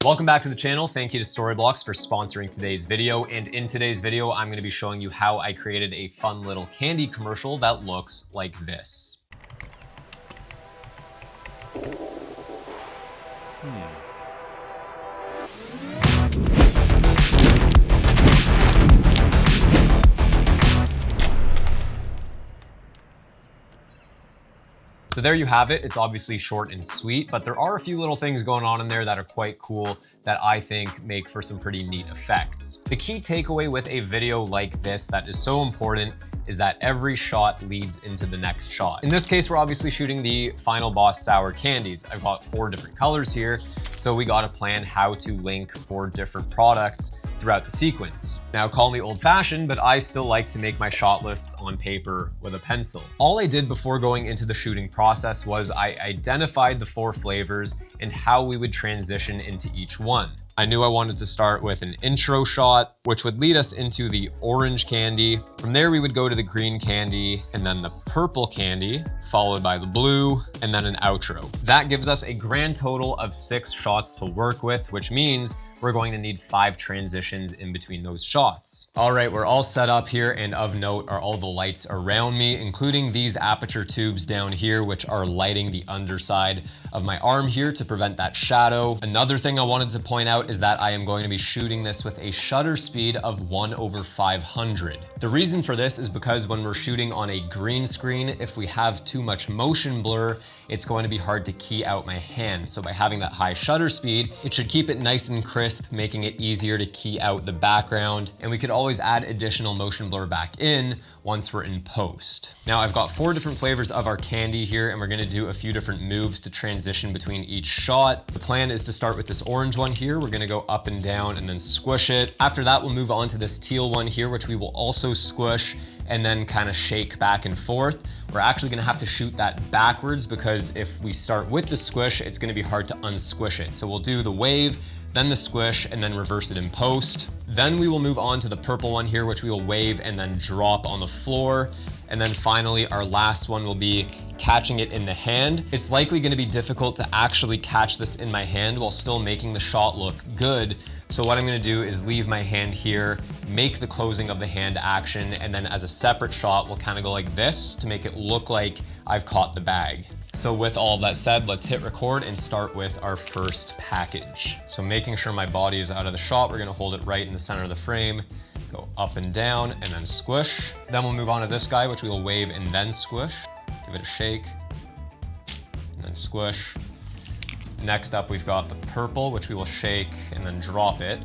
Welcome back to the channel. Thank you to Storyblocks for sponsoring today's video. And in today's video, I'm going to be showing you how I created a fun little candy commercial that looks like this. So there you have it. It's obviously short and sweet, but there are a few little things going on in there that are quite cool that I think make for some pretty neat effects. The key takeaway with a video like this that is so important is that every shot leads into the next shot. In this case, we're obviously shooting the Final Boss sour candies. I've got 4 different colors here, so we got to plan how to link 4 different products throughout the sequence. Now, call me old-fashioned, but I still like to make my shot lists on paper with a pencil. All I did before going into the shooting process was I identified the 4 flavors and how we would transition into each one. I knew I wanted to start with an intro shot, which would lead us into the orange candy. From there, we would go to the green candy and then the purple candy, followed by the blue, and then an outro. That gives us a grand total of 6 shots to work with, which means we're going to need 5 transitions in between those shots. All right, we're all set up here, and of note are all the lights around me, including these aperture tubes down here, which are lighting the underside of my arm here to prevent that shadow. Another thing I wanted to point out is that I am going to be shooting this with a shutter speed of 1/500. The reason for this is because when we're shooting on a green screen, if we have too much motion blur, it's going to be hard to key out my hand. So by having that high shutter speed, it should keep it nice and crisp, making it easier to key out the background. And we could always add additional motion blur back in once we're in post. Now I've got 4 different flavors of our candy here, and we're gonna do a few different moves to transition between each shot. The plan is to start with this orange one here. We're gonna go up and down and then squish it. After that, we'll move on to this teal one here, which we will also squish and then kind of shake back and forth. We're actually gonna have to shoot that backwards because if we start with the squish, it's gonna be hard to unsquish it. So we'll do the wave, then the squish, and then reverse it in post. Then we will move on to the purple one here, which we will wave and then drop on the floor. And then finally, our last one will be catching it in the hand. It's likely gonna be difficult to actually catch this in my hand while still making the shot look good. So what I'm gonna do is leave my hand here, make the closing of the hand action, and then as a separate shot, we'll kind of go like this to make it look like I've caught the bag. So with all of that said, let's hit record and start with our first package. So making sure my body is out of the shot, we're gonna hold it right in the center of the frame, go up and down, and then squish. Then we'll move on to this guy, which we will wave and then squish. Give it a shake, and then squish. Next up, we've got the purple, which we will shake and then drop it.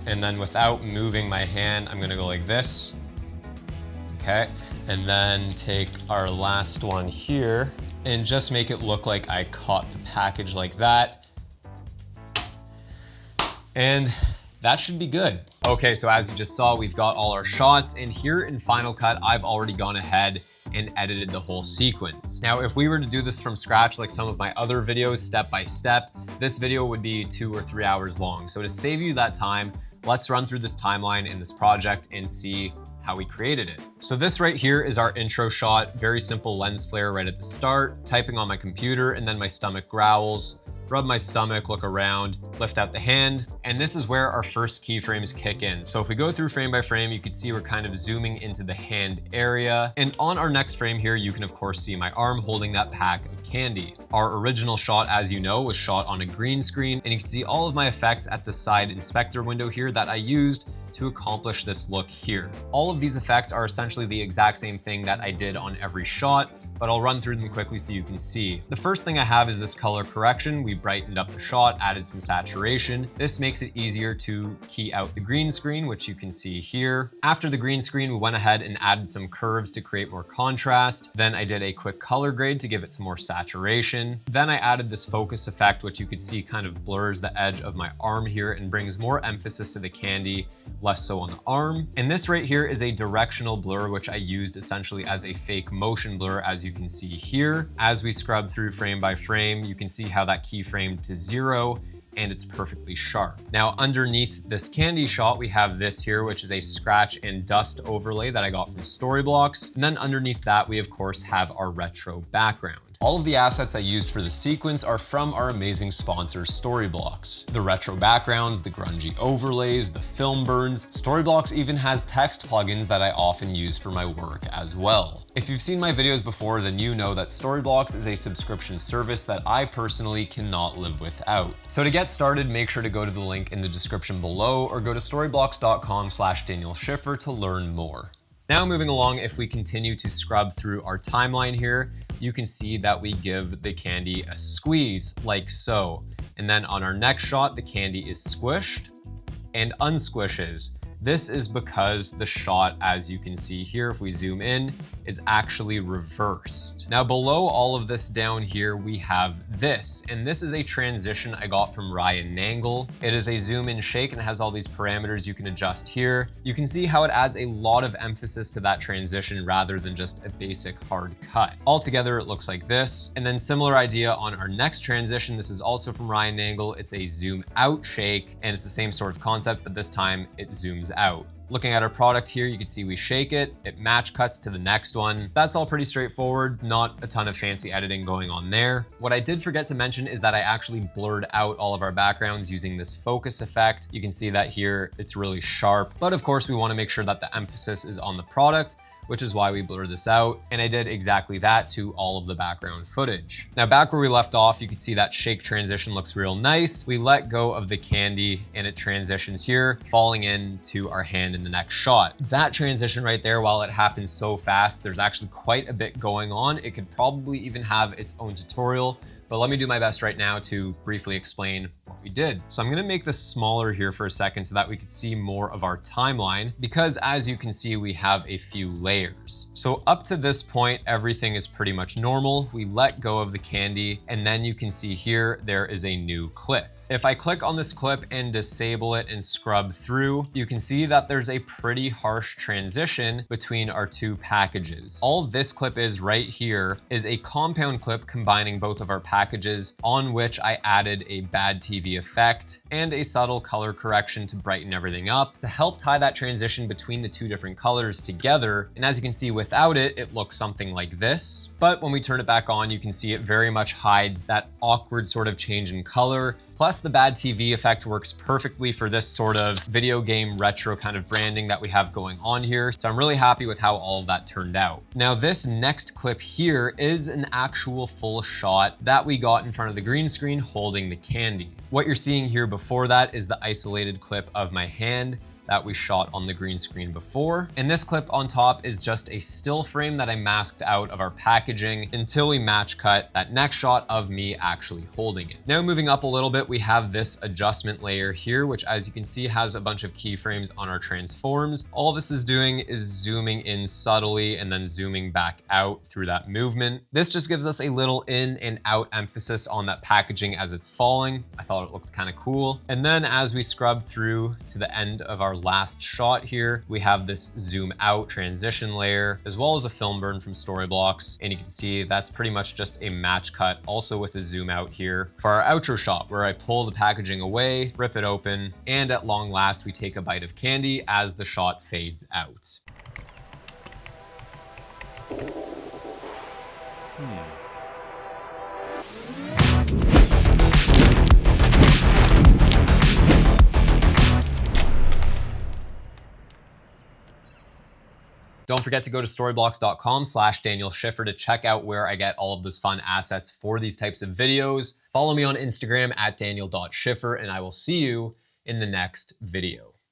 And then without moving my hand, I'm gonna go like this. Okay, and then take our last one here and just make it look like I caught the package like that. And that should be good. Okay, so as you just saw, we've got all our shots, and here in Final Cut, I've already gone ahead and edited the whole sequence. Now, if we were to do this from scratch, like some of my other videos, step by step, this video would be 2 or 3 hours long. So to save you that time, let's run through this timeline in this project and see how we created it. So this right here is our intro shot, very simple lens flare right at the start, typing on my computer, and then my stomach growls. Rub my stomach, look around, lift out the hand, and this is where our first keyframes kick in. So if we go through frame by frame, you can see we're kind of zooming into the hand area. And on our next frame here, you can of course see my arm holding that pack of candy. Our original shot, as you know, was shot on a green screen, and you can see all of my effects at the side inspector window here that I used to accomplish this look here. All of these effects are essentially the exact same thing that I did on every shot, but I'll run through them quickly so you can see. The first thing I have is this color correction. We brightened up the shot, added some saturation. This makes it easier to key out the green screen, which you can see here. After the green screen, we went ahead and added some curves to create more contrast. Then I did a quick color grade to give it some more saturation. Then I added this focus effect, which you could see kind of blurs the edge of my arm here and brings more emphasis to the candy, less so on the arm. And this right here is a directional blur, which I used essentially as a fake motion blur, as you can see here. As we scrub through frame by frame, you can see how that keyframed to 0 and it's perfectly sharp. Now underneath this candy shot, we have this here, which is a scratch and dust overlay that I got from Storyblocks. And then underneath that, we of course have our retro background. background. All of the assets I used for the sequence are from our amazing sponsor, Storyblocks. The retro backgrounds, the grungy overlays, the film burns. Storyblocks even has text plugins that I often use for my work as well. If you've seen my videos before, then you know that Storyblocks is a subscription service that I personally cannot live without. So to get started, make sure to go to the link in the description below or go to storyblocks.com/Daniel Schiffer to learn more. Now moving along, if we continue to scrub through our timeline here, you can see that we give the candy a squeeze like so. And then on our next shot, the candy is squished and unsquishes. This is because the shot, as you can see here, if we zoom in, is actually reversed. Now below all of this down here, we have this, and this is a transition I got from Ryan Nangle. It is a zoom in shake and it has all these parameters you can adjust here. You can see how it adds a lot of emphasis to that transition rather than just a basic hard cut. Altogether, it looks like this. And then similar idea on our next transition. This is also from Ryan Nangle. It's a zoom out shake, and it's the same sort of concept, but this time it zooms out. Looking at our product here, you can see we shake it match cuts to the next one. That's all pretty straightforward, not a ton of fancy editing going on there. What I did forget to mention is that I actually blurred out all of our backgrounds using this focus effect. You can see that here, it's really sharp, but of course we want to make sure that the emphasis is on the product, which is why we blur this out. And I did exactly that to all of the background footage. Now back where we left off, you can see that shake transition looks real nice. We let go of the candy and it transitions here, falling into our hand in the next shot. That transition right there, while it happens so fast, there's actually quite a bit going on. It could probably even have its own tutorial, but let me do my best right now to briefly explain what we did. So I'm gonna make this smaller here for a second so that we could see more of our timeline, because as you can see, we have a few layers. So up to this point, everything is pretty much normal. We let go of the candy, and then you can see here, there is a new clip. If I click on this clip and disable it and scrub through, you can see that there's a pretty harsh transition between our two packages. All this clip is right here is a compound clip combining both of our packages, on which I added a bad TV effect and a subtle color correction to brighten everything up to help tie that transition between the two different colors together. And as you can see, without it, it looks something like this. But when we turn it back on, you can see it very much hides that awkward sort of change in color. Plus, the bad TV effect works perfectly for this sort of video game retro kind of branding that we have going on here. So I'm really happy with how all of that turned out. Now, this next clip here is an actual full shot that we got in front of the green screen holding the candy. What you're seeing here before that is the isolated clip of my hand that we shot on the green screen before. And this clip on top is just a still frame that I masked out of our packaging until we match cut that next shot of me actually holding it. Now moving up a little bit, we have this adjustment layer here, which as you can see has a bunch of keyframes on our transforms. All this is doing is zooming in subtly and then zooming back out through that movement. This just gives us a little in and out emphasis on that packaging as it's falling. I thought it looked kind of cool. And then as we scrub through to the end of our last shot here, we have this zoom out transition layer, as well as a film burn from Storyblocks. And you can see that's pretty much just a match cut, also with a zoom out here for our outro shot, where I pull the packaging away, rip it open, and at long last, we take a bite of candy as the shot fades out. Don't forget to go to storyblocks.com/Daniel Schiffer to check out where I get all of those fun assets for these types of videos. Follow me on Instagram at Daniel.Schiffer, and I will see you in the next video.